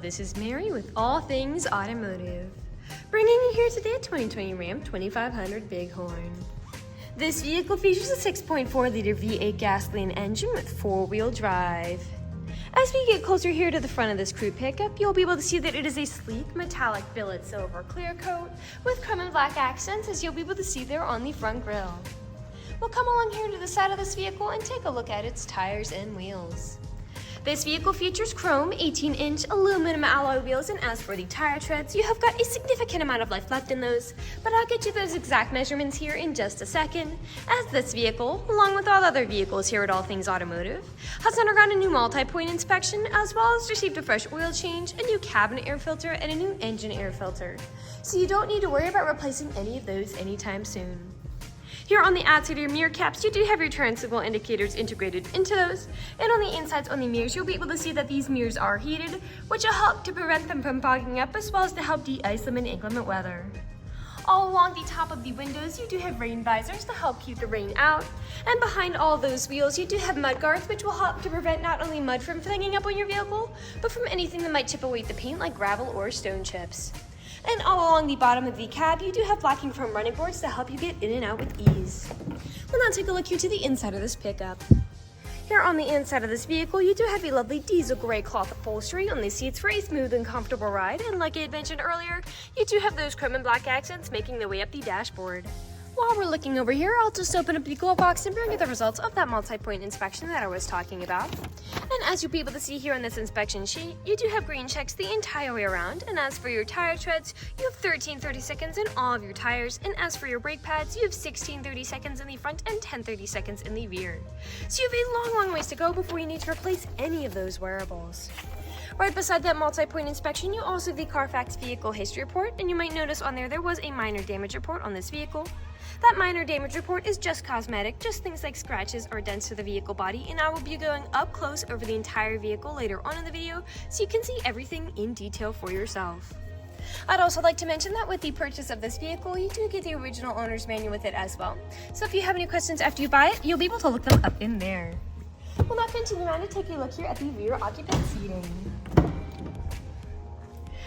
this is Mary with All Things Automotive, bringing you here today a 2020 Ram 2500 Bighorn. This vehicle features a 6.4-liter V8 gasoline engine with four-wheel drive. As we get closer here to the front of this crew pickup, you'll be able to see that it is a sleek metallic billet silver clear coat with chrome and black accents, as you'll be able to see there on the front grille. We'll come along here to the side of this vehicle and take a look at its tires and wheels. This vehicle features chrome 18-inch aluminum alloy wheels, and as for the tire treads, you have got a significant amount of life left in those, but I'll get you those exact measurements here in just a second, as this vehicle, along with all other vehicles here at All Things Automotive, has undergone a new multi-point inspection, as well as received a fresh oil change, a new cabin air filter, and a new engine air filter. So you don't need to worry about replacing any of those anytime soon. Here on the outside of your mirror caps, you do have your turn signal indicators integrated into those, and on the insides on the mirrors, you'll be able to see that these mirrors are heated, which will help to prevent them from fogging up, as well as to help de-ice them in inclement weather. All along the top of the windows, you do have rain visors to help keep the rain out, and behind all those wheels, you do have mudguards, which will help to prevent not only mud from flinging up on your vehicle, but from anything that might chip away the paint like gravel or stone chips. And all along the bottom of the cab, you do have black and chrome running boards to help you get in and out with ease. We'll now take a look here to the inside of this pickup. Here on the inside of this vehicle, you do have a lovely diesel gray cloth upholstery on the seats for a smooth and comfortable ride, and like I had mentioned earlier, you do have those chrome and black accents making their way up the dashboard. While we're looking over here, I'll just open up the glove box and bring you the results of that multi-point inspection that I was talking about. And as you'll be able to see here on this inspection sheet, you do have green checks the entire way around, and as for your tire treads, you have 13 30-seconds in all of your tires, and as for your brake pads, you have 16 30-seconds in the front and 10 30-seconds in the rear. So you have a long ways to go before you need to replace any of those wearables. Right beside that multi-point inspection, you also have the Carfax Vehicle History Report, and you might notice on there was a minor damage report on this vehicle. That minor damage report is just cosmetic, just things like scratches or dents to the vehicle body, and I will be going up close over the entire vehicle later on in the video so you can see everything in detail for yourself. I'd also like to mention that with the purchase of this vehicle, you do get the original owner's manual with it as well. So if you have any questions after you buy it, you'll be able to look them up in there. We'll now continue on to take a look here at the rear occupant seating.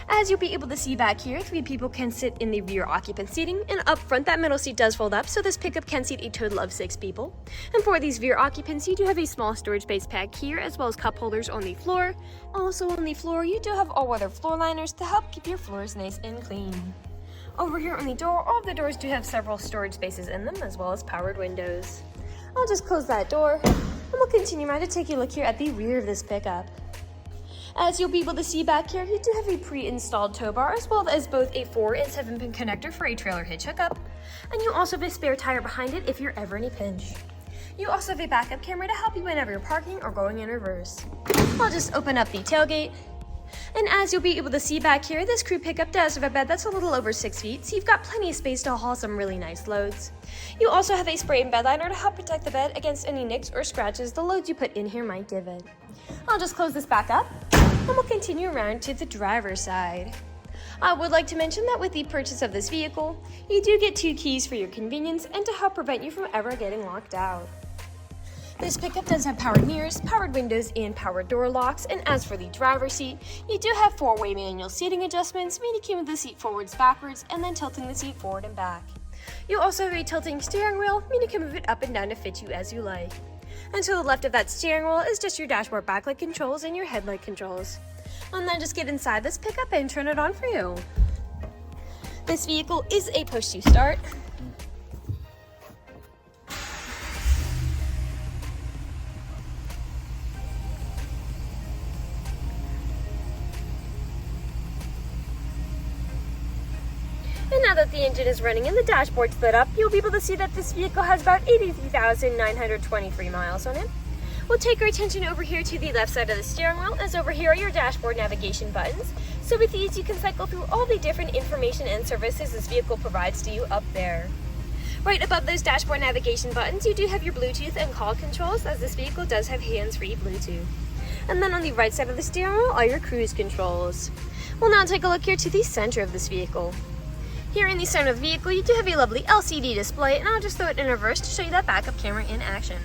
As you'll be able to see back here, 3 people can sit in the rear occupant seating, and up front that middle seat does fold up, so this pickup can seat a total of 6 people. And for these rear occupants, you do have a small storage space pack here, as well as cup holders on the floor. Also on the floor, you do have all-weather floor liners to help keep your floors nice and clean. Over here on the door, all of the doors do have several storage spaces in them, as well as powered windows. I'll just close that door, and we'll continue on to take a look here at the rear of this pickup. As you'll be able to see back here, you do have a pre-installed tow bar, as well as both a 4 and 7-pin connector for a trailer hitch hookup, and you also have a spare tire behind it if you're ever in a pinch. You also have a backup camera to help you whenever you're parking or going in reverse. I'll just open up the tailgate, and as you'll be able to see back here, this crew pickup does have a bed that's a little over 6 feet, so you've got plenty of space to haul some really nice loads. You also have a spray and bedliner to help protect the bed against any nicks or scratches the loads you put in here might give it. I'll just close this back up, and we'll continue around to the driver's side. I would like to mention that with the purchase of this vehicle, you do get 2 keys for your convenience and to help prevent you from ever getting locked out. This pickup does have powered mirrors, powered windows, and powered door locks, and as for the driver's seat, you do have 4-way manual seating adjustments, meaning keeping the seat forwards, backwards, and then tilting the seat forward and back. You also have a tilting steering wheel, meaning you can move it up and down to fit you as you like. And to the left of that steering wheel is just your dashboard backlight controls and your headlight controls. And then just get inside this pickup and turn it on for you. This vehicle is a push to start. And now that the engine is running and the dashboard's lit up, you'll be able to see that this vehicle has about 83,923 miles on it. We'll take our attention over here to the left side of the steering wheel, as over here are your dashboard navigation buttons. So with these, you can cycle through all the different information and services this vehicle provides to you up there. Right above those dashboard navigation buttons, you do have your Bluetooth and call controls, as this vehicle does have hands-free Bluetooth. And then on the right side of the steering wheel are your cruise controls. We'll now take a look here to the center of this vehicle. Here in the center of the vehicle, you do have a lovely LCD display, and I'll just throw it in reverse to show you that backup camera in action.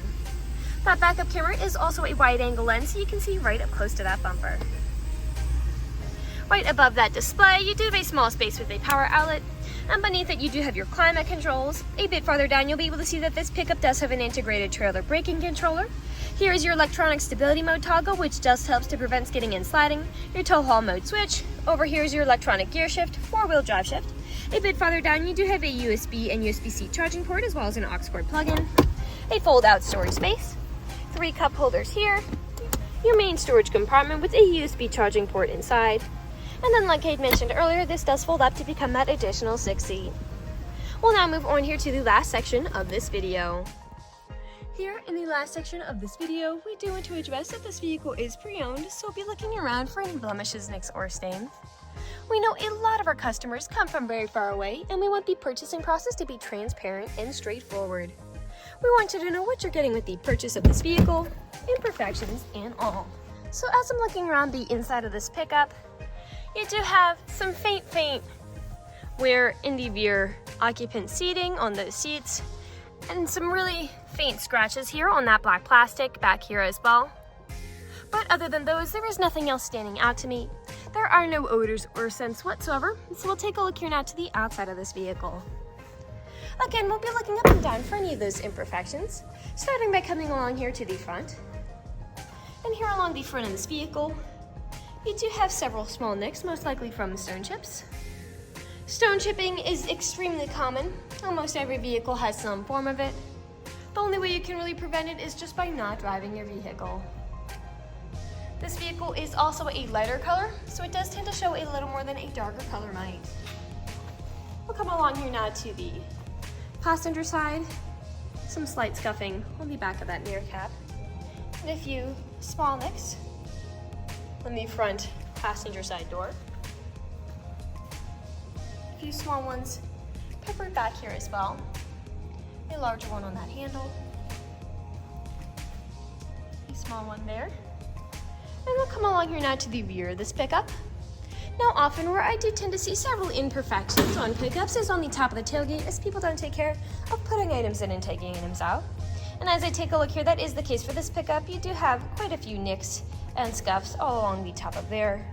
That backup camera is also a wide-angle lens, so you can see right up close to that bumper. Right above that display, you do have a small space with a power outlet, and beneath it you do have your climate controls. A bit farther down you'll be able to see that this pickup does have an integrated trailer braking controller. Here is your electronic stability mode toggle, which just helps to prevent skidding and sliding. Your tow haul mode switch. Over here is your electronic gear shift, 4-wheel drive shift. A bit farther down you do have a USB and USB-C charging port, as well as an aux cord plug-in. A fold-out storage space. 3 cup holders here. Your main storage compartment with a USB charging port inside. And then, like I had mentioned earlier, this does fold up to become that additional 6th seat. We'll now move on here to the last section of this video. Here in the last section of this video, we do want to address that this vehicle is pre-owned, so we'll be looking around for any blemishes, nicks, or stains. We know a lot of our customers come from very far away, and we want the purchasing process to be transparent and straightforward. We want you to know what you're getting with the purchase of this vehicle, imperfections and all. So as I'm looking around the inside of this pickup, you do have some faint wear in the rear occupant seating on those seats, and some really faint scratches here on that black plastic back here as well. But other than those, there is nothing else standing out to me. There are no odors or scents whatsoever, so we'll take a look here now to the outside of this vehicle. Again, we'll be looking up and down for any of those imperfections, starting by coming along here to the front. And here along the front of this vehicle, you do have several small nicks, most likely from stone chips. Stone chipping is extremely common. Almost every vehicle has some form of it. The only way you can really prevent it is just by not driving your vehicle. This vehicle is also a lighter color, so it does tend to show a little more than a darker color might. We'll come along here now to the passenger side. Some slight scuffing on the back of that mirror cap, and a few small nicks on the front passenger side door. A few small ones peppered back here as well. A larger one on that handle. A small one there. And we'll come along here now to the rear of this pickup. Now, often where I do tend to see several imperfections on pickups is on the top of the tailgate, as people don't take care of putting items in and taking items out. And as I take a look here, that is the case for this pickup. You do have quite a few nicks and scuffs all along the top of there.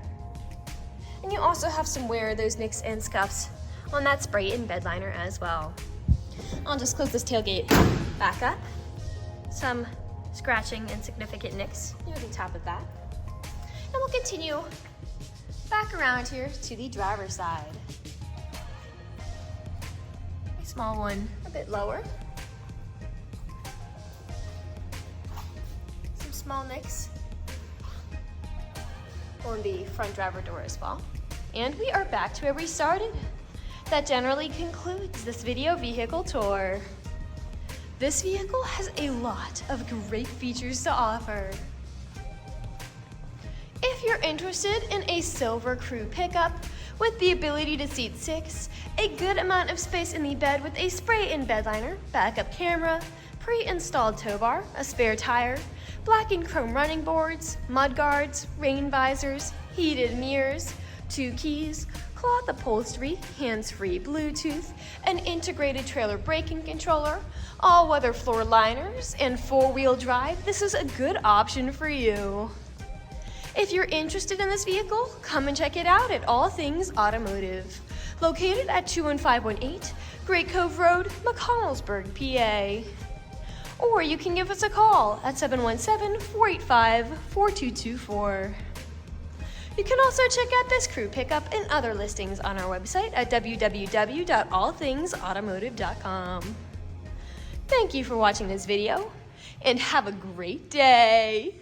And you also have some wear of those nicks and scuffs on that spray and bed liner as well. I'll just close this tailgate back up. Some scratching and significant nicks near the top of that. And we'll continue back around here to the driver's side. A small one a bit lower. Some small nicks on the front driver door as well. And we are back to where we started. That generally concludes this video vehicle tour. This vehicle has a lot of great features to offer. If you're interested in a silver crew pickup with the ability to seat 6, a good amount of space in the bed with a spray-in bed liner, backup camera, pre-installed tow bar, a spare tire, black and chrome running boards, mudguards, rain visors, heated mirrors, 2 keys, cloth upholstery, hands-free Bluetooth, an integrated trailer braking controller, all-weather floor liners, and 4-wheel drive, this is a good option for you. If you're interested in this vehicle, come and check it out at All Things Automotive, located at 21518 Great Cove Road, McConnellsburg, PA. Or you can give us a call at 717-485-4224. You can also check out this crew pickup and other listings on our website at www.allthingsautomotive.com. Thank you for watching this video, and have a great day!